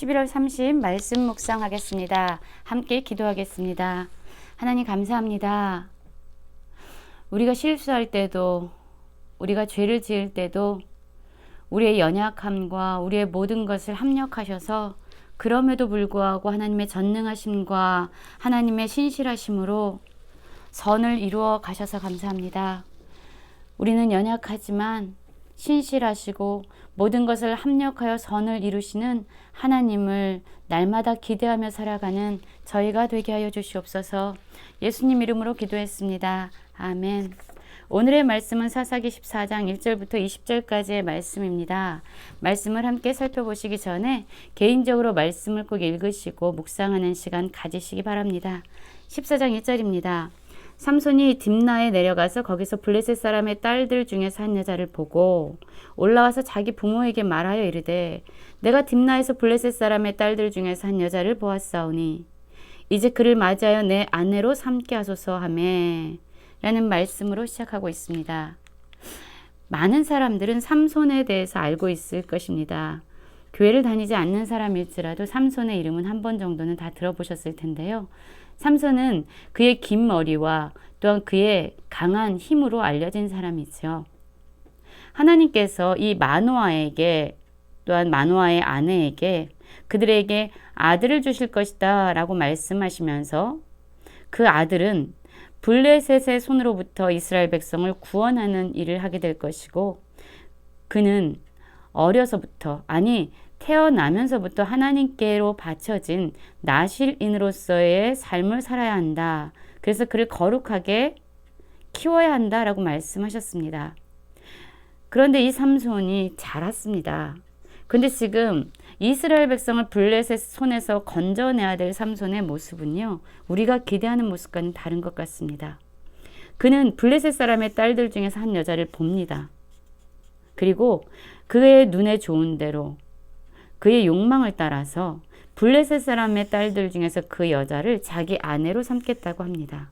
11월 30 말씀 묵상하겠습니다. 함께 기도하겠습니다. 하나님 감사합니다. 우리가 실수할 때도, 우리가 죄를 지을 때도 우리의 연약함과 우리의 모든 것을 합력하셔서 그럼에도 불구하고 하나님의 전능하심과 하나님의 신실하심으로 선을 이루어 가셔서 감사합니다. 우리는 연약하지만 신실하시고 모든 것을 합력하여 선을 이루시는 하나님을 날마다 기대하며 살아가는 저희가 되게 하여 주시옵소서. 예수님 이름으로 기도했습니다. 아멘. 오늘의 말씀은 사사기 14장 1절부터 20절까지의 말씀입니다. 말씀을 함께 살펴보시기 전에 개인적으로 말씀을 꼭 읽으시고 묵상하는 시간 가지시기 바랍니다. 14장 1절입니다. 삼손이 딥나에 내려가서 거기서 블레셋 사람의 딸들 중에서 한 여자를 보고 올라와서 자기 부모에게 말하여 이르되 내가 딥나에서 블레셋 사람의 딸들 중에서 한 여자를 보았사오니 이제 그를 맞이하여 내 아내로 삼게 하소서 하매 라는 말씀으로 시작하고 있습니다. 많은 사람들은 삼손에 대해서 알고 있을 것입니다. 교회를 다니지 않는 사람일지라도 삼손의 이름은 한 번 정도는 다 들어보셨을 텐데요. 삼손은 그의 긴 머리와 또한 그의 강한 힘으로 알려진 사람이죠. 하나님께서 이 마노아에게 또한 마노아의 아내에게 그들에게 아들을 주실 것이다 라고 말씀하시면서 그 아들은 블레셋의 손으로부터 이스라엘 백성을 구원하는 일을 하게 될 것이고 그는 어려서부터 태어나면서부터 하나님께로 바쳐진 나실인으로서의 삶을 살아야 한다. 그래서 그를 거룩하게 키워야 한다라고 말씀하셨습니다. 그런데 이 삼손이 자랐습니다. 근데 지금 이스라엘 백성을 블레셋 손에서 건져내야 될 삼손의 모습은요, 우리가 기대하는 모습과는 다른 것 같습니다. 그는 블레셋 사람의 딸들 중에서 한 여자를 봅니다. 그리고 그의 눈에 좋은 대로 그의 욕망을 따라서 블레셋 사람의 딸들 중에서 그 여자를 자기 아내로 삼겠다고 합니다.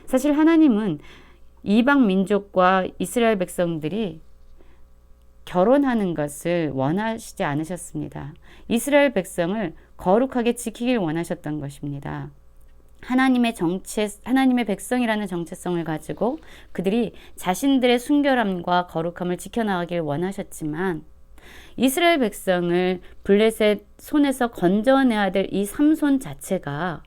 사실 하나님은 이방 민족과 이스라엘 백성들이 결혼하는 것을 원하시지 않으셨습니다. 이스라엘 백성을 거룩하게 지키길 원하셨던 것입니다. 하나님의 백성이라는 정체성을 가지고 그들이 자신들의 순결함과 거룩함을 지켜나가길 원하셨지만 이스라엘 백성을 블레셋 손에서 건져내야 될 이 삼손 자체가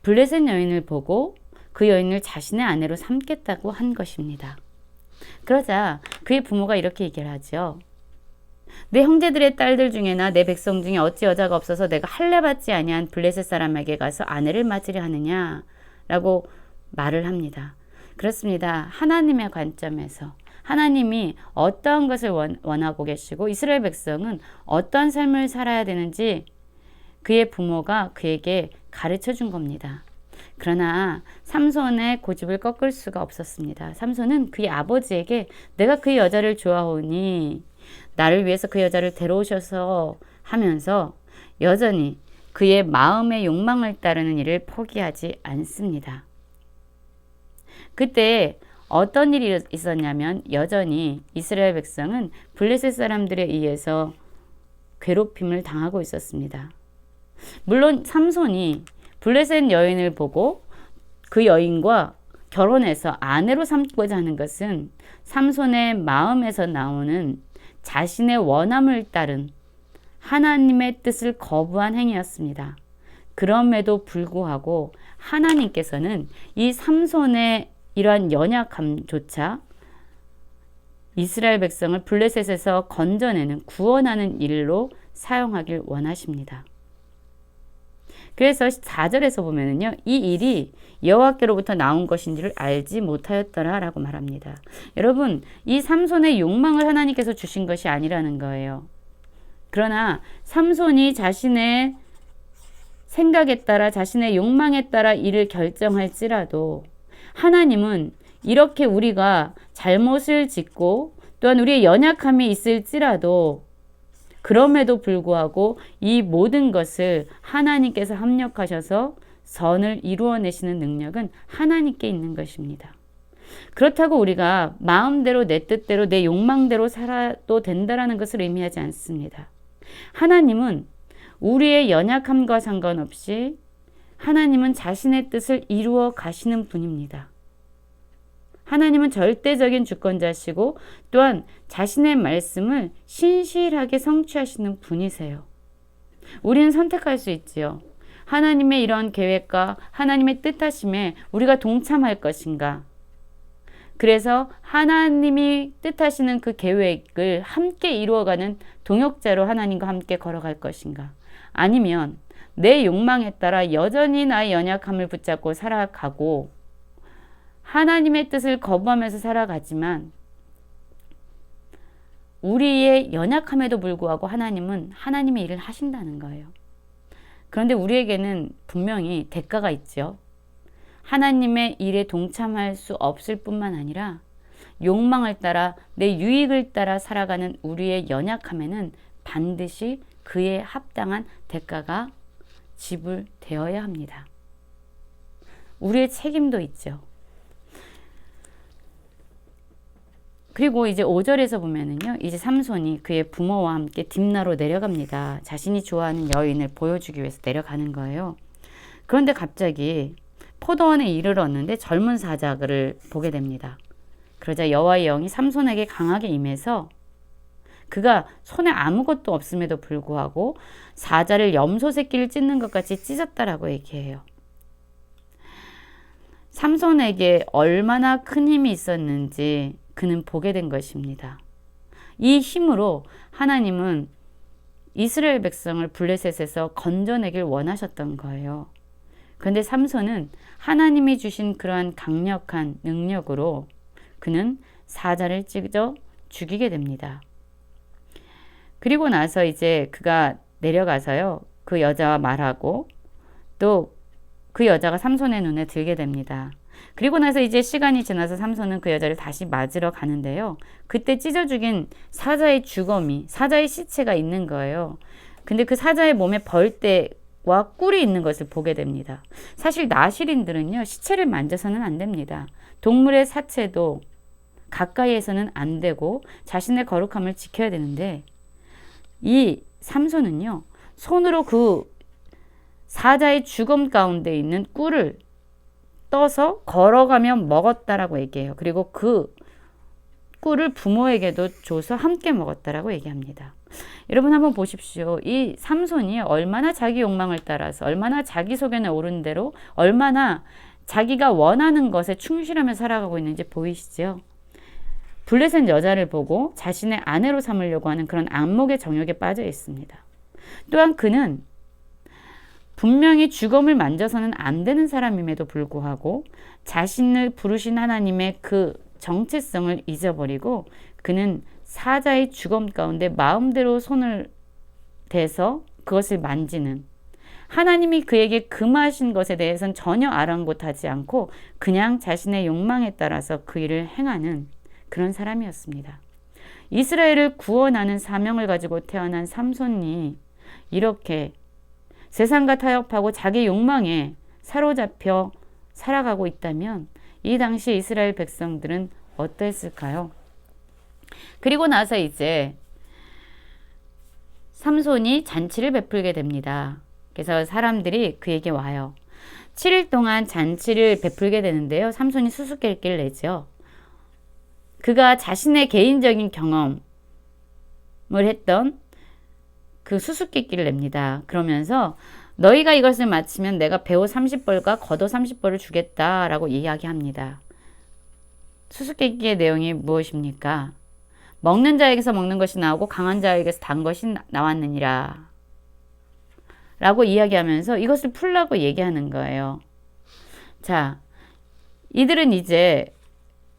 블레셋 여인을 보고 그 여인을 자신의 아내로 삼겠다고 한 것입니다. 그러자 그의 부모가 이렇게 얘기를 하죠. 내 형제들의 딸들 중에나 내 백성 중에 어찌 여자가 없어서 내가 할례받지 아니한 블레셋 사람에게 가서 아내를 맞으려 하느냐 라고 말을 합니다. 그렇습니다. 하나님의 관점에서 하나님이 어떠한 것을 원하고 계시고 이스라엘 백성은 어떠한 삶을 살아야 되는지 그의 부모가 그에게 가르쳐 준 겁니다. 그러나 삼손의 고집을 꺾을 수가 없었습니다. 삼손은 그의 아버지에게 내가 그 여자를 좋아하오니 나를 위해서 그 여자를 데려오셔서 하면서 여전히 그의 마음의 욕망을 따르는 일을 포기하지 않습니다. 그때 어떤 일이 있었냐면 여전히 이스라엘 백성은 블레셋 사람들에 의해서 괴롭힘을 당하고 있었습니다. 물론 삼손이 블레셋 여인을 보고 그 여인과 결혼해서 아내로 삼고자 하는 것은 삼손의 마음에서 나오는 자신의 원함을 따른 하나님의 뜻을 거부한 행위였습니다. 그럼에도 불구하고 하나님께서는 이 삼손의 이러한 연약함조차 이스라엘 백성을 블레셋에서 건져내는 구원하는 일로 사용하길 원하십니다. 그래서 4절에서 보면은요, 이 일이 여호와께로부터 나온 것인지를 알지 못하였더라 라고 말합니다. 여러분, 이 삼손의 욕망을 하나님께서 주신 것이 아니라는 거예요. 그러나 삼손이 자신의 생각에 따라 자신의 욕망에 따라 일을 결정할지라도 하나님은 이렇게 우리가 잘못을 짓고 또한 우리의 연약함이 있을지라도 그럼에도 불구하고 이 모든 것을 하나님께서 합력하셔서 선을 이루어내시는 능력은 하나님께 있는 것입니다. 그렇다고 우리가 마음대로 내 뜻대로 내 욕망대로 살아도 된다라는 것을 의미하지 않습니다. 하나님은 우리의 연약함과 상관없이 하나님은 자신의 뜻을 이루어 가시는 분입니다. 하나님은 절대적인 주권자시고 또한 자신의 말씀을 신실하게 성취하시는 분이세요. 우리는 선택할 수 있지요. 하나님의 이런 계획과 하나님의 뜻하심에 우리가 동참할 것인가? 그래서 하나님이 뜻하시는 그 계획을 함께 이루어가는 동역자로 하나님과 함께 걸어갈 것인가? 아니면 내 욕망에 따라 여전히 나의 연약함을 붙잡고 살아가고 하나님의 뜻을 거부하면서 살아가지만 우리의 연약함에도 불구하고 하나님은 하나님의 일을 하신다는 거예요. 그런데 우리에게는 분명히 대가가 있죠. 하나님의 일에 동참할 수 없을 뿐만 아니라 욕망을 따라 내 유익을 따라 살아가는 우리의 연약함에는 반드시 그에 합당한 대가가 지불되어야 합니다. 우리의 책임도 있죠. 그리고 이제 5절에서 보면은요, 이제 삼손이 그의 부모와 함께 딥나로 내려갑니다. 자신이 좋아하는 여인을 보여주기 위해서 내려가는 거예요. 그런데 갑자기 포도원에 이르렀는데 젊은 사자를 보게 됩니다. 그러자 여호와의 영이 삼손에게 강하게 임해서 그가 손에 아무것도 없음에도 불구하고 사자를 염소 새끼를 찢는 것 같이 찢었다라고 얘기해요. 삼손에게 얼마나 큰 힘이 있었는지 그는 보게 된 것입니다. 이 힘으로 하나님은 이스라엘 백성을 블레셋에서 건져내길 원하셨던 거예요. 그런데 삼손은 하나님이 주신 그러한 강력한 능력으로 그는 사자를 찢어 죽이게 됩니다. 그리고 나서 이제 그가 내려가서요, 그 여자와 말하고 또 그 여자가 삼손의 눈에 들게 됩니다. 그리고 나서 이제 시간이 지나서 삼손은 그 여자를 다시 맞으러 가는데요. 그때 찢어 죽인 사자의 주거미, 사자의 시체가 있는 거예요. 근데 그 사자의 몸에 벌떼와 꿀이 있는 것을 보게 됩니다. 사실 나실인들은요, 시체를 만져서는 안 됩니다. 동물의 사체도 가까이에서는 안 되고 자신의 거룩함을 지켜야 되는데 이 삼손은요, 손으로 그 사자의 주검 가운데 있는 꿀을 떠서 걸어가며 먹었다라고 얘기해요. 그리고 그 꿀을 부모에게도 줘서 함께 먹었다라고 얘기합니다. 여러분 한번 보십시오. 이 삼손이 얼마나 자기 욕망을 따라서, 얼마나 자기 소견에 오른 대로, 얼마나 자기가 원하는 것에 충실하며 살아가고 있는지 보이시죠? 블레셋 여자를 보고 자신의 아내로 삼으려고 하는 그런 안목의 정욕에 빠져 있습니다. 또한 그는 분명히 주검을 만져서는 안 되는 사람임에도 불구하고 자신을 부르신 하나님의 그 정체성을 잊어버리고 그는 사자의 주검 가운데 마음대로 손을 대서 그것을 만지는, 하나님이 그에게 금하신 것에 대해서는 전혀 아랑곳하지 않고 그냥 자신의 욕망에 따라서 그 일을 행하는 그런 사람이었습니다. 이스라엘을 구원하는 사명을 가지고 태어난 삼손이 이렇게 세상과 타협하고 자기 욕망에 사로잡혀 살아가고 있다면 이 당시 이스라엘 백성들은 어땠을까요? 그리고 나서 이제 삼손이 잔치를 베풀게 됩니다. 그래서 사람들이 그에게 와요. 7일 동안 잔치를 베풀게 되는데요. 삼손이 수수께끼를 내죠. 그가 자신의 개인적인 경험을 했던 그 수수께끼를 냅니다. 그러면서 너희가 이것을 마치면 내가 배우 30벌과 겉옷 30벌을 주겠다라고 이야기합니다. 수수께끼의 내용이 무엇입니까? 먹는 자에게서 먹는 것이 나오고 강한 자에게서 단 것이 나왔느니라 라고 이야기하면서 이것을 풀라고 얘기하는 거예요. 자, 이들은 이제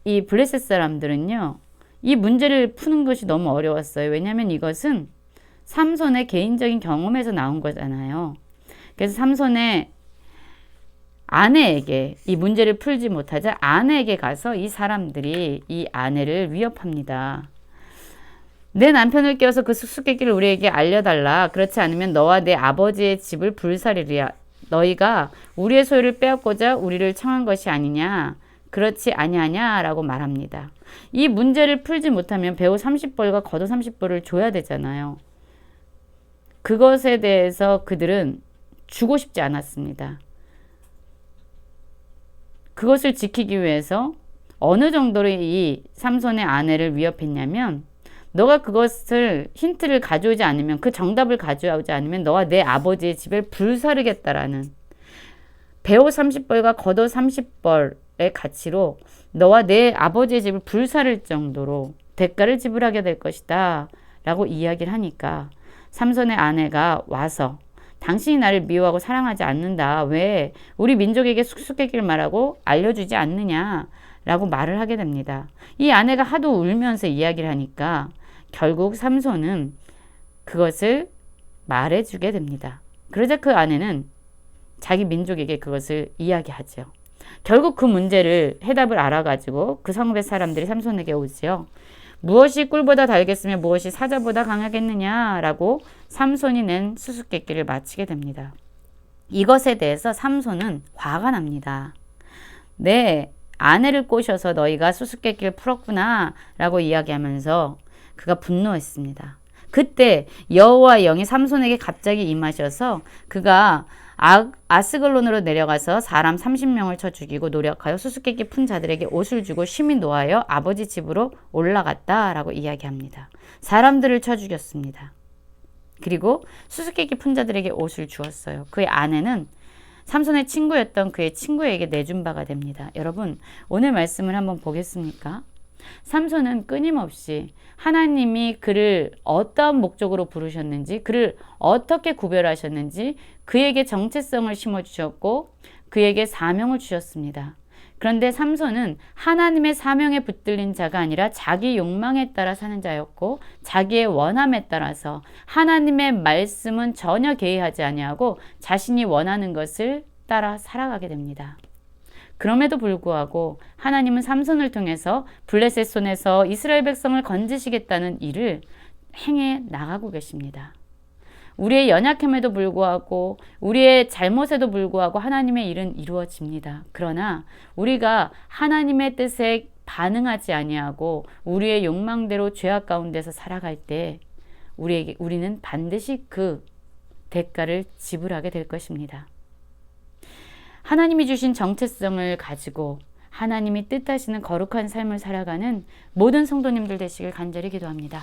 이 블레셋 사람들은요, 이 문제를 푸는 것이 너무 어려웠어요. 왜냐하면 이것은 삼손의 개인적인 경험에서 나온 거잖아요. 그래서 삼손의 아내에게 이 문제를 풀지 못하자 아내에게 가서 이 사람들이 이 아내를 위협합니다. 내 남편을 깨워서 그 수수께끼를 우리에게 알려달라. 그렇지 않으면 너와 내 아버지의 집을 불살이리라. 너희가 우리의 소유를 빼앗고자 우리를 청한 것이 아니냐. 그렇지 아니하냐 라고 말합니다. 이 문제를 풀지 못하면 배우 30벌과 겉옷 30벌을 줘야 되잖아요. 그것에 대해서 그들은 주고 싶지 않았습니다. 그것을 지키기 위해서 어느 정도로 이 삼손의 아내를 위협했냐면, 너가 그것을 힌트를 가져오지 않으면, 그 정답을 가져오지 않으면 너가 내 아버지의 집을 불사르겠다라는, 배옷 30벌과 겉옷 30벌의 가치로 너와 내 아버지의 집을 불사를 정도로 대가를 지불하게 될 것이다 라고 이야기를 하니까, 삼손의 아내가 와서 당신이 나를 미워하고 사랑하지 않는다, 왜 우리 민족에게 수수께끼를 말하고 알려주지 않느냐 라고 말을 하게 됩니다. 이 아내가 하도 울면서 이야기를 하니까 결국 삼손은 그것을 말해주게 됩니다. 그러자 그 아내는 자기 민족에게 그것을 이야기하죠. 결국 그 문제를 해답을 알아가지고 그 성읍의 사람들이 삼손에게 오지요. 무엇이 꿀보다 달겠으며 무엇이 사자보다 강하겠느냐라고 삼손이 낸 수수께끼를 마치게 됩니다. 이것에 대해서 삼손은 화가 납니다. 내 아내를 꼬셔서 너희가 수수께끼를 풀었구나 라고 이야기하면서 그가 분노했습니다. 그때 여호와의 영이 삼손에게 갑자기 임하셔서 그가 아스글론으로 내려가서 사람 30명을 쳐 죽이고 노력하여 수수께끼 푼 자들에게 옷을 주고 심히 노하여 아버지 집으로 올라갔다라고 이야기합니다. 사람들을 쳐 죽였습니다. 그리고 수수께끼 푼 자들에게 옷을 주었어요. 그의 아내는 삼손의 친구였던 그의 친구에게 내준 바가 됩니다. 여러분, 오늘 말씀을 한번 보겠습니까? 삼손은 끊임없이 하나님이 그를 어떤 목적으로 부르셨는지, 그를 어떻게 구별하셨는지 그에게 정체성을 심어주셨고 그에게 사명을 주셨습니다. 그런데 삼손은 하나님의 사명에 붙들린 자가 아니라 자기 욕망에 따라 사는 자였고, 자기의 원함에 따라서 하나님의 말씀은 전혀 개의하지 아니하고 자신이 원하는 것을 따라 살아가게 됩니다. 그럼에도 불구하고 하나님은 삼손을 통해서 블레셋 손에서 이스라엘 백성을 건지시겠다는 일을 행해 나가고 계십니다. 우리의 연약함에도 불구하고, 우리의 잘못에도 불구하고 하나님의 일은 이루어집니다. 그러나 우리가 하나님의 뜻에 반응하지 아니하고 우리의 욕망대로 죄악 가운데서 살아갈 때 우리는 반드시 그 대가를 지불하게 될 것입니다. 하나님이 주신 정체성을 가지고 하나님이 뜻하시는 거룩한 삶을 살아가는 모든 성도님들 되시길 간절히 기도합니다.